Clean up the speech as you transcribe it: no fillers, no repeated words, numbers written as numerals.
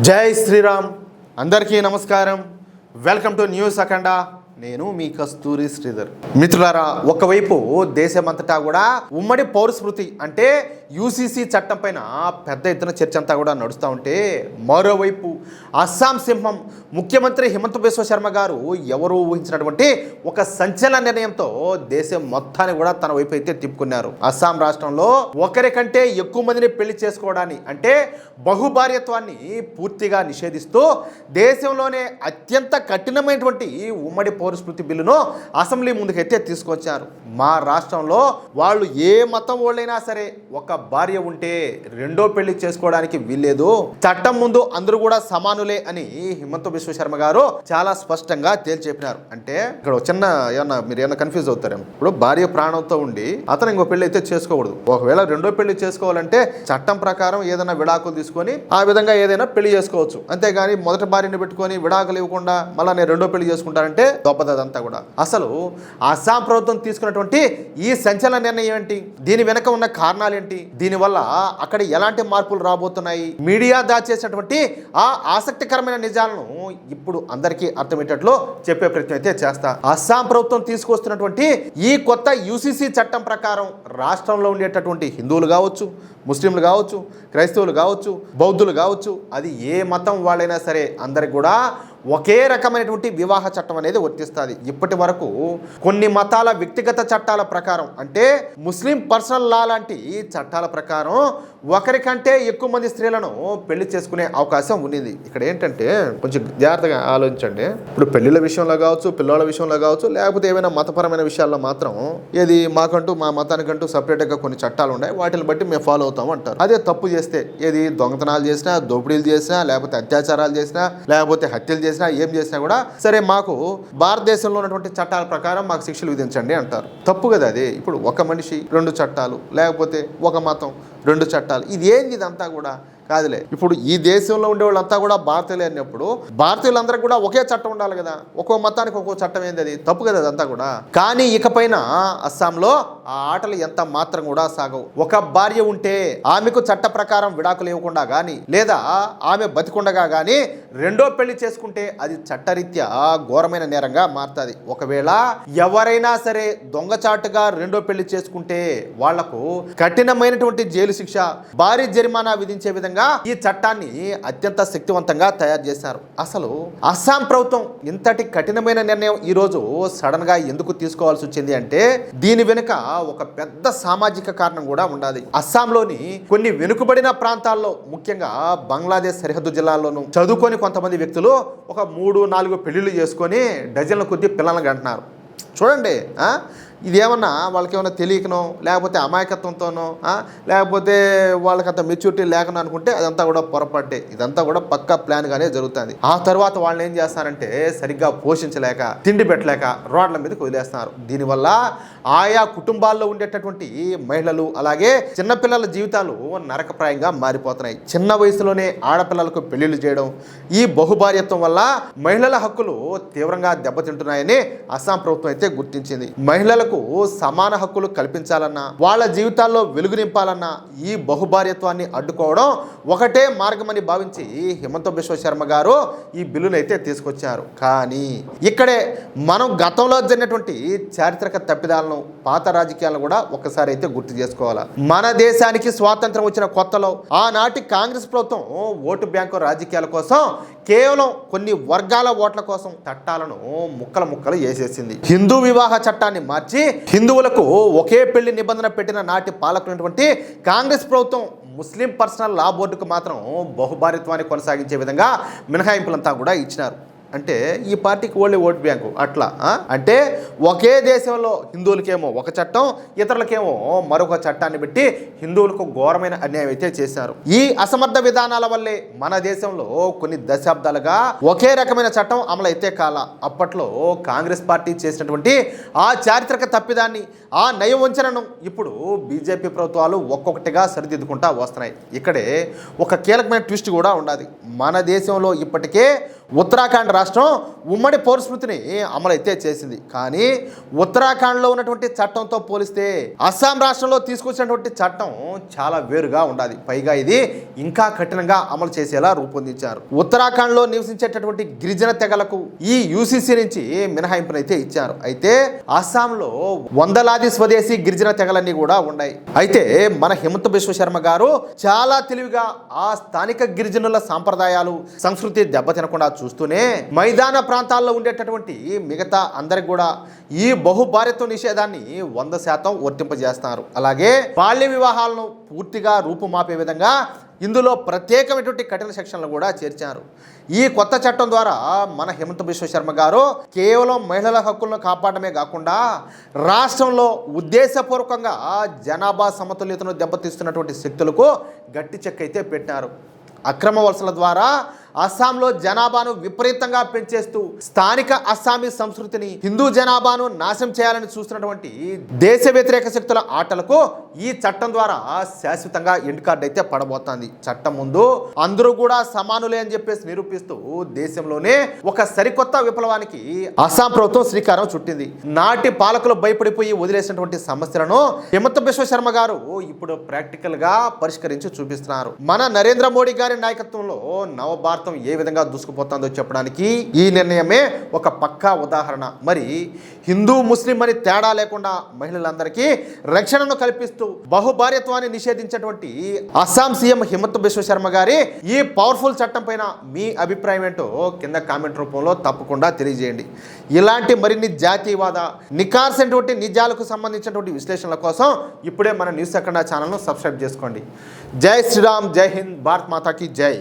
జై శ్రీరామ్. అందరికీ నమస్కారం. వెల్కమ్ టు న్యూస్ అఖండ. నేను మీ కస్తూరి శ్రీధర్. మిత్రులారా, ఒకవైపు దేశమంతటా కూడా ఉమ్మడి పౌర స్మృతి అంటే యూసీసీ చట్టం పైన పెద్ద ఎత్తున చర్చ అంతా కూడా నడుస్తూ ఉంటే, మరోవైపు అస్సాం సింహం ముఖ్యమంత్రి హిమంత బిశ్వ శర్మ గారు ఎవరు ఊహించినటువంటి ఒక సంచలన నిర్ణయంతో దేశం మొత్తాన్ని కూడా తన వైపు అయితే తిప్పుకున్నారు. అస్సాం రాష్ట్రంలో ఒకరికంటే ఎక్కువ మందిని పెళ్లి చేసుకోవడాన్ని అంటే బహుభార్యత్వాన్ని పూర్తిగా నిషేధిస్తూ దేశంలోనే అత్యంత కఠినమైనటువంటి ఉమ్మడి పౌరస్మృతి బిల్లును అసెంబ్లీ ముందుకైతే తీసుకొచ్చారు. మా రాష్ట్రంలో వాళ్ళు ఏ మతం వాళ్ళైనా సరే ఒక భార్య ఉంటే రెండో పెళ్లి చేసుకోవడానికి వీల్లేదు, చట్టం ముందు అందరూ కూడా సమానులే అని హిమంత బిశ్వ శర్మ గారు చాలా స్పష్టంగా తేల్చెప్పినారు. అంటే ఇక్కడ చిన్న మీరు ఏమన్నా కన్ఫ్యూజ్ అవుతారేమో. ఇప్పుడు భార్య ప్రాణంతో ఉండి అతను ఇంకో పెళ్లి అయితే చేసుకోకూడదు. ఒకవేళ రెండో పెళ్లి చేసుకోవాలంటే చట్టం ప్రకారం ఏదైనా విడాకులు తీసుకొని ఆ విధంగా ఏదైనా పెళ్లి చేసుకోవచ్చు. అంతేగాని మొదటి భార్యని పెట్టుకొని విడాకులు ఇవ్వకుండా మళ్ళీ నేను రెండో పెళ్లి చేసుకుంటానంటే గొప్పదంతా కూడా. అసలు అస్సాం ప్రభుత్వం తీసుకున్నటువంటి ఈ సంచలన నిర్ణయం ఏంటి, దీని వెనక ఉన్న కారణాలు ఏంటి, దీనివల్ల అక్కడ ఎలాంటి మార్పులు రాబోతున్నాయి, మీడియా దాచేసినటువంటి ఆ ఆసక్తికరమైన నిజాలను ఇప్పుడు అందరికీ అర్థమయ్యేటట్లు చెప్పే ప్రయత్నం అయితే చేస్తా. అస్సాం ప్రభుత్వం తీసుకొస్తున్నటువంటి ఈ కొత్త యూసీసీ చట్టం ప్రకారం రాష్ట్రంలో ఉండేటటువంటి హిందువులు కావచ్చు, ముస్లింలు కావచ్చు, క్రైస్తవులు కావచ్చు, బౌద్ధులు కావచ్చు, అది ఏ మతం వాళ్ళైనా సరే అందరికి కూడా ఒకే రకమైనటువంటి వివాహ చట్టం అనేది వర్తిస్తుంది. ఇప్పటి వరకు కొన్ని మతాల వ్యక్తిగత చట్టాల ప్రకారం అంటే ముస్లిం పర్సనల్ లా లాంటి చట్టాల ప్రకారం ఒకరికంటే ఎక్కువ మంది స్త్రీలను పెళ్లి చేసుకునే అవకాశం ఉండేది. ఇక్కడ ఏంటంటే కొంచెం జాగ్రత్తగా ఆలోచించండి. ఇప్పుడు పెళ్లిళ్ళ విషయంలో కావచ్చు, పిల్లల విషయంలో కావచ్చు, లేకపోతే ఏమైనా మతపరమైన విషయాల్లో మాత్రం ఏది మాకంటూ మా మతానికంటూ సపరేట్గా కొన్ని చట్టాలు ఉన్నాయి, వాటిని బట్టి మేము ఫాలో అవుతాము అంటారు. అదే తప్పు చేస్తే ఏది దొంగతనాలు చేసినా, దోపిడీలు చేసినా, లేకపోతే అత్యాచారాలు చేసినా, లేకపోతే హత్యలు చేసినా, ఏం చేసినా కూడా సరే మాకు భారతదేశంలో ఉన్నటువంటి చట్టాల ప్రకారం మాకు శిక్షలు విధించండి అంటారు. తప్పు కదా అది. ఇప్పుడు ఒక మనిషి రెండు చట్టాలు, లేకపోతే ఒక మతం రెండు చట్టాలు, ఇది ఏంది? ఇదంతా కూడా కాదులే. ఇప్పుడు ఈ దేశంలో ఉండే వాళ్ళంతా కూడా భారతీయులు అన్నప్పుడు భారతీయులందరికీ కూడా ఒకే చట్టం ఉండాలి కదా. ఒక్కో మతానికి ఒక్కో చట్టం ఏంది? అది తప్పు కదా అదంతా కూడా. కానీ ఇకపైన అస్సాంలో ఆ ఆటలు ఎంత మాత్రం కూడా సాగవు. ఒక భార్య ఉంటే ఆమెకు చట్ట ప్రకారం విడాకులు ఇవ్వకుండా కానీ, లేదా ఆమె బతికుండగా కానీ రెండో పెళ్లి చేసుకుంటే అది చట్టరీత్యా ఘోరమైన నేరంగా మారుతుంది. ఒకవేళ ఎవరైనా సరే దొంగచాటుగా రెండో పెళ్లి చేసుకుంటే వాళ్లకు కఠినమైనటువంటి జైలు శిక్ష, భారీ జరిమానా విధించే విధంగా ఈ చట్టాన్ని అత్యంత శక్తివంతంగా తయారు చేశారు. అసలు అస్సాం ప్రభుత్వం ఇంతటి కఠినమైన నిర్ణయం ఈ రోజు సడన్ గా ఎందుకు తీసుకోవాల్సి వచ్చింది అంటే దీని వెనుక ఒక పెద్ద సామాజిక కారణం కూడా ఉండాలి. అస్సాంలోని కొన్ని వెనుకబడిన ప్రాంతాల్లో, ముఖ్యంగా బంగ్లాదేశ్ సరిహద్దు జిల్లాల్లోనూ చదువుకొని కొంతమంది వ్యక్తులు ఒక 3-4 పెళ్లిళ్ళు చేసుకొని డజన్ల కొద్ది పిల్లలను కంటున్నారు. చూడండి, ఇదేమన్నా వాళ్ళకి ఏమన్నా తెలియకనో, లేకపోతే అమాయకత్వంతోనో, లేకపోతే వాళ్ళకంత మెచ్యూరిటీ లేకనో అనుకుంటే అదంతా కూడా పొరపాటే. ఇదంతా కూడా పక్కా ప్లాన్గానే జరుగుతుంది. ఆ తర్వాత వాళ్ళని ఏం చేస్తారంటే సరిగ్గా పోషించలేక, తిండి పెట్టలేక రోడ్ల మీదకి వదిలేస్తున్నారు. దీనివల్ల ఆయా కుటుంబాల్లో ఉండేటటువంటి మహిళలు అలాగే చిన్నపిల్లల జీవితాలు నరకప్రాయంగా మారిపోతున్నాయి. చిన్న వయసులోనే ఆడపిల్లలకు పెళ్లిళ్ళు చేయడం, ఈ బహుభార్యత్వం వల్ల మహిళల హక్కులు తీవ్రంగా దెబ్బతింటున్నాయని అస్సాం ప్రభుత్వం అయితే గుర్తించింది. మహిళలకు సమాన హక్కులు కల్పించాలన్నా, వాళ్ళ జీవితాల్లో వెలుగు నింపాలన్నా ఈ బహుభార్యత్వాన్ని అడ్డుకోవడం ఒకటే మార్గమని భావించి హిమంత బిశ్వ శర్మ గారు ఈ బిల్లును అయితే తీసుకొచ్చారు. కానీ ఇక్కడే మనం గతంలో జరిగినటువంటి చారిత్రక తప్పిదాలను, పాత రాజకీయాలను కూడా ఒక్కసారి అయితే గుర్తు చేసుకోవాలి. మన దేశానికి స్వాతంత్రం వచ్చిన కొత్తలో ఆనాటి కాంగ్రెస్ ప్రభుత్వం ఓటు బ్యాంకు రాజకీయాల కోసం కేవలం కొన్ని వర్గాల ఓట్ల కోసం చట్టాలను ముక్కలు వేసేసింది. హిందూ వివాహ చట్టాన్ని మార్చి హిందువులకు ఒకే పెళ్లి నిబంధన పెట్టిన నాటి పాలకులైనటువంటి కాంగ్రెస్ ప్రభుత్వం ముస్లిం పర్సనల్ లా బోర్డుకు మాత్రం బహుభార్యత్వాన్ని కొనసాగించే విధంగా మినహాయింపులంతా కూడా ఇచ్చినారు. అంటే ఈ పార్టీకి ఓన్లీ ఓటు బ్యాంకు అట్లా. అంటే ఒకే దేశంలో హిందువులకేమో ఒక చట్టం, ఇతరులకేమో మరొక చట్టాన్ని పెట్టి హిందువులకు ఘోరమైన అన్యాయం అయితే చేశారు. ఈ అసమర్థ విధానాల వల్లే మన దేశంలో కొన్ని దశాబ్దాలుగా ఒకే రకమైన చట్టం అమలైతే కాల. అప్పట్లో కాంగ్రెస్ పార్టీ చేసినటువంటి ఆ చారిత్రక తప్పిదాన్ని, ఆ నయవంచనను ఇప్పుడు బీజేపీ ప్రభుత్వాలు ఒక్కొక్కటిగా సరిదిద్దుకుంటా వస్తున్నాయి. ఇక్కడే ఒక కీలకమైన ట్విస్ట్ కూడా ఉండాలి. మన దేశంలో ఇప్పటికే ఉత్తరాఖండ్ రాష్ట్రం ఉమ్మడి పౌరస్మృతిని అమలైతే చేసింది. కానీ ఉత్తరాఖండ్లో ఉన్నటువంటి చట్టంతో పోలిస్తే అస్సాం రాష్ట్రంలో తీసుకొచ్చినటువంటి చట్టం చాలా వేరుగా ఉండాలి. పైగా ఇది ఇంకా కఠినంగా అమలు చేసేలా రూపొందించారు. ఉత్తరాఖండ్లో నివసించేటటువంటి గిరిజన తెగలకు ఈ యూసీసీ నుంచి మినహాయింపునైతే ఇచ్చారు. అయితే అస్సాంలో వందలాది స్వదేశీ గిరిజన తెగలన్నీ కూడా ఉన్నాయి. అయితే మన హిమంత బిశ్వ శర్మ గారు చాలా తెలివిగా ఆ స్థానిక గిరిజనుల సాంప్రదాయాలు సంస్కృతి దెబ్బతినకుండా చూస్తూనే మైదాన ప్రాంతాల్లో ఉండేటటువంటి మిగతా అందరికి కూడా ఈ బహుభార్యత్వ నిషేధాన్ని 100% వర్తింపజేస్తున్నారు. అలాగే బాల్య వివాహాలను పూర్తిగా రూపుమాపే విధంగా ఇందులో ప్రత్యేకమైనటువంటి కఠిన సెక్షన్లు కూడా చేర్చారు. ఈ కొత్త చట్టం ద్వారా మన హిమంత బిశ్వ శర్మ గారు కేవలం మహిళల హక్కులను కాపాడమే కాకుండా రాష్ట్రంలో ఉద్దేశపూర్వకంగా జనాభా సమతుల్యతను దెబ్బతీస్తున్నటువంటి శక్తులకు గట్టి చెక్ అయితే పెట్టారు. అక్రమ వలసల ద్వారా అస్సాంలో జనాభాను విపరీతంగా పెంచేస్తూ స్థానిక అస్సామీ సంస్కృతిని, హిందూ జనాభాను నాశనం చేయాలని చూస్తున్నటువంటి దేశ వ్యతిరేక శక్తుల ఆటలకు ఈ చట్టం ద్వారా శాశ్వతంగా ఎండ్ కార్డ్ అయితే పడబోతోంది. చట్టం ముందు అందరూ కూడా సమానులే అని చెప్పేసి నిరూపిస్తూ దేశంలోనే ఒక సరికొత్త విప్లవానికి అస్సాం ప్రభుత్వం శ్రీకారం చుట్టింది. నాటి పాలకులు భయపడిపోయి వదిలేసినటువంటి సమస్యలను హిమంత బిశ్వ శర్మ గారు ఇప్పుడు ప్రాక్టికల్ గా పరిష్కరించి చూపిస్తున్నారు. మన నరేంద్ర మోడీ గారి నాయకత్వంలో నవభారతం ఏ విధంగా దూసుకుపోతుందో చెప్పడానికి ఈ నిర్ణయమే ఒక పక్కా ఉదాహరణ. మరి హిందూ ముస్లిం అని తేడా లేకుండా మహిళలందరికీ రక్షణను కల్పిస్తూ బహుభార్యత్వాన్ని నిషేధించినటువంటి అస్సాం సీఎం హిమంత బిశ్వ శర్మ గారి ఈ పవర్ఫుల్ చట్టం పైన మీ అభిప్రాయం ఏంటో కింద కామెంట్ రూపంలో తప్పకుండా తెలియజేయండి. ఇలాంటి మరిన్ని జాతీయవాద నికార్సైనటువంటి నిజాలకు సంబంధించినటువంటి విశ్లేషణల కోసం ఇప్పుడే మన న్యూస్ అఖండ ఛానల్ను సబ్స్క్రైబ్ చేసుకోండి. జై శ్రీరామ్, జై హింద్, భారత్ మాతాకి జై.